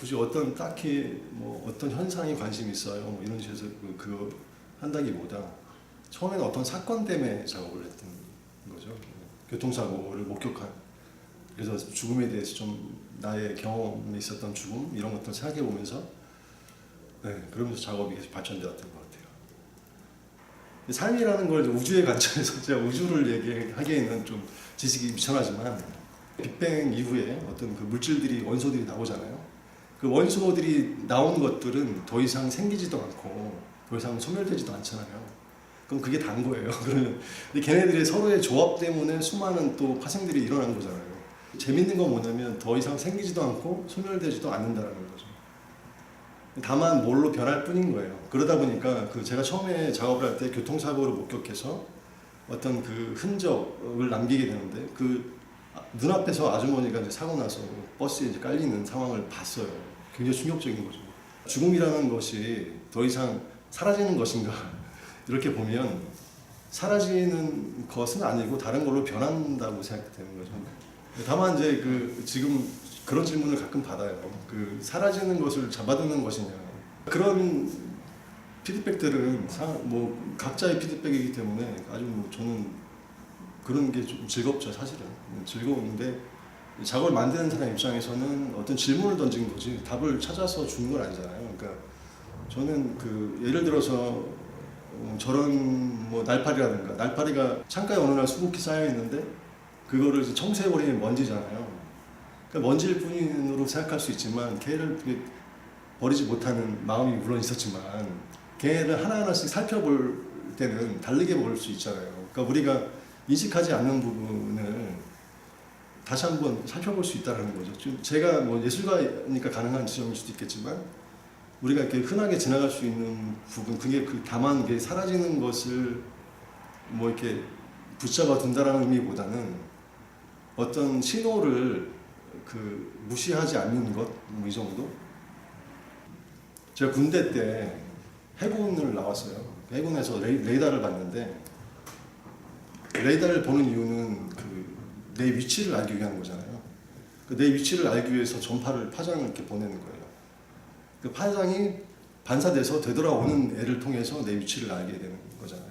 굳이 어떤 딱히 뭐 어떤 현상이 관심이 있어요. 뭐 이런 식으로 그거 한다기보다 처음에는 어떤 사건 때문에 작업을 했던 거죠. 교통사고를 목격한. 그래서 죽음에 대해서 좀 나의 경험에 있었던 죽음 이런 것들 생각해 보면서 그러면서 작업이 계속 발전되었던 것 같아요. 삶이라는 걸 우주의 관점에서 제가 우주를 얘기하기에는 좀 지식이 미천하지만 빅뱅 이후에 어떤 그 물질들이 원소들이 나오잖아요. 그 원소들이 나온 것들은 더 이상 생기지도 않고 더 이상 소멸되지도 않잖아요. 그럼 그게 단 거예요. 그러면 걔네들의 서로의 조합 때문에 수많은 또 파생들이 일어난 거잖아요. 재밌는 건 뭐냐면 더 이상 생기지도 않고 소멸되지도 않는다는 거죠. 다만 뭘로 변할 뿐인 거예요. 그러다 보니까 그 제가 처음에 작업을 할 때 교통사고를 목격해서 어떤 그 흔적을 남기게 되는데 그 눈앞에서 아주머니가 이제 사고 나서 버스에 이제 깔리는 상황을 봤어요. 굉장히 충격적인 거죠. 죽음이라는 것이 더 이상 사라지는 것인가? 이렇게 보면 사라지는 것은 아니고 다른 걸로 변한다고 생각되는 거죠. 다만 이제 그 지금 그런 질문을 가끔 받아요. 그 사라지는 것을 잡아두는 것이냐. 그런 피드백들은 뭐 각자의 피드백이기 때문에 아주 뭐 저는 그런 게 좀 즐겁죠, 사실은. 즐거운데 작업을 만드는 사람 입장에서는 어떤 질문을 던진 거지 답을 찾아서 주는 건 아니잖아요. 그러니까 저는 그 예를 들어서 저런 뭐 날파리라든가 날파리가 창가에 어느 날 수북히 쌓여 있는데 그거를 이제 청소해버리면 먼지잖아요. 그러니까 먼지일 뿐으로 생각할 수 있지만 걔를 버리지 못하는 마음이 물론 있었지만 걔를 하나하나씩 살펴볼 때는 다르게 볼 수 있잖아요. 그러니까 우리가 인식하지 않는 부분을 다시 한번 살펴볼 수 있다는 거죠. 제가 뭐 예술가니까 가능한 지점일 수도 있겠지만 우리가 이렇게 흔하게 지나갈 수 있는 부분, 그게 다만 이게 사라지는 것을 뭐 이렇게 붙잡아 둔다라는 의미보다는 어떤 신호를 무시하지 않는 것, 뭐 이 정도. 제가 군대 때 해군을 나왔어요. 해군에서 레이더를 봤는데 레이더를 보는 이유는 내 위치를 알기 위한 거잖아요. 내 위치를 알기 위해서 전파를 파장을 이렇게 보내는 거예요. 그 파장이 반사돼서 되돌아오는 애를 통해서 내 위치를 알게 되는 거잖아요.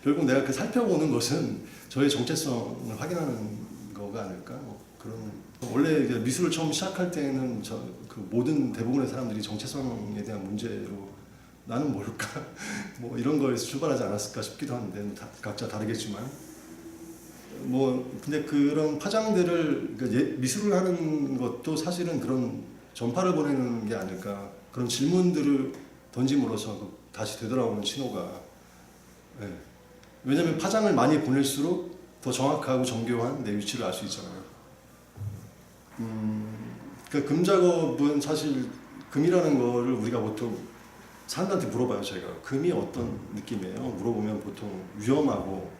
결국 내가 그 살펴보는 것은 저의 정체성을 확인하는 거가 아닐까. 뭐 그런 원래 미술을 처음 시작할 때는 그 모든 대부분의 사람들이 정체성에 대한 문제로 나는 뭘까 뭐 이런 거에서 출발하지 않았을까 싶기도 한데 각자 다르겠지만. 뭐 근데 그런 파장들을 미술을 하는 것도 사실은 그런 전파를 보내는 게 아닐까. 그런 질문들을 던짐으로써 다시 되돌아오는 신호가. 왜냐하면 파장을 많이 보낼수록 더 정확하고 정교한 내 위치를 알 수 있잖아요. 그러니까 금 작업은 사실 금이라는 거를 우리가 보통 사람들한테 물어봐요. 제가 금이 어떤 느낌이에요? 물어보면 보통 위험하고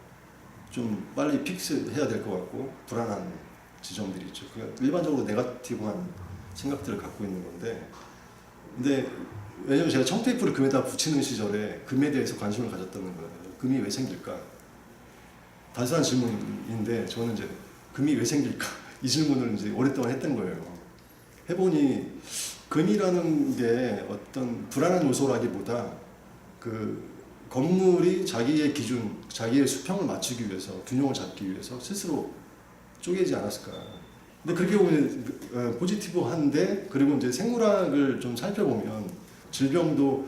좀 빨리 픽스해야 될 것 같고 불안한 지점들이 있죠. 그러니까 일반적으로 네거티브한 생각들을 갖고 있는 건데, 근데 왜냐면 제가 청테이프를 금에다 붙이는 시절에 금에 대해서 관심을 가졌다는 거예요. 금이 왜 생길까? 단순한 질문인데 저는 이제 금이 왜 생길까? 이 질문을 이제 오랫동안 했던 거예요. 해보니 금이라는 게 어떤 불안한 요소라기보다 건물이 자기의 기준, 자기의 수평을 맞추기 위해서, 균형을 잡기 위해서 스스로 쪼개지 않았을까. 근데 그렇게 보면 포지티브한데, 그리고 이제 생물학을 좀 살펴보면 질병은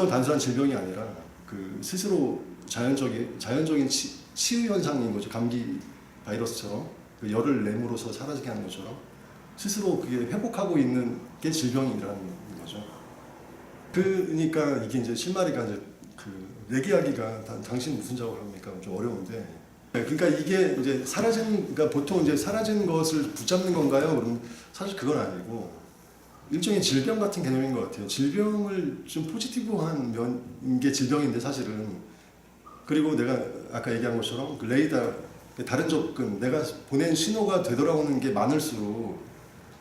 단순한 질병이 아니라 스스로 자연적인 치유 현상인 거죠. 감기 바이러스처럼 열을 내므로써 사라지게 하는 것처럼 스스로 그게 회복하고 있는 게 질병이라는 거죠. 그러니까 이게 이제 실마리가 이제 얘기하기가 당신 무슨 작업을 합니까? 좀 어려운데. 그러니까 이게 이제 그러니까 보통 이제 사라진 것을 붙잡는 건가요? 그러면 사실 그건 아니고 일종의 질병 같은 개념인 것 같아요. 질병을 좀 포지티브한 면인 게 질병인데 사실은. 그리고 내가 아까 얘기한 것처럼 레이더 다른 접근, 내가 보낸 신호가 되돌아오는 게 많을수록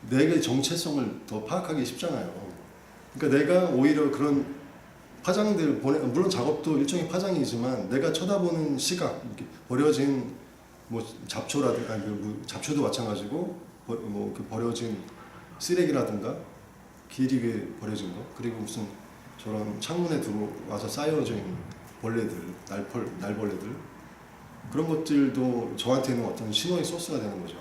내게 정체성을 더 파악하기 쉽잖아요. 그러니까 내가 오히려 그런 파장들 물론 작업도 일종의 파장이지만 내가 쳐다보는 시각, 이렇게 버려진 뭐 잡초라든가 잡초도 마찬가지고 버려진 쓰레기라든가 길 위에 버려진 거, 그리고 무슨 저런 창문에 들어와서 쌓여져 있는 벌레들, 날벌레들, 그런 것들도 저한테는 어떤 신호의 소스가 되는 거죠.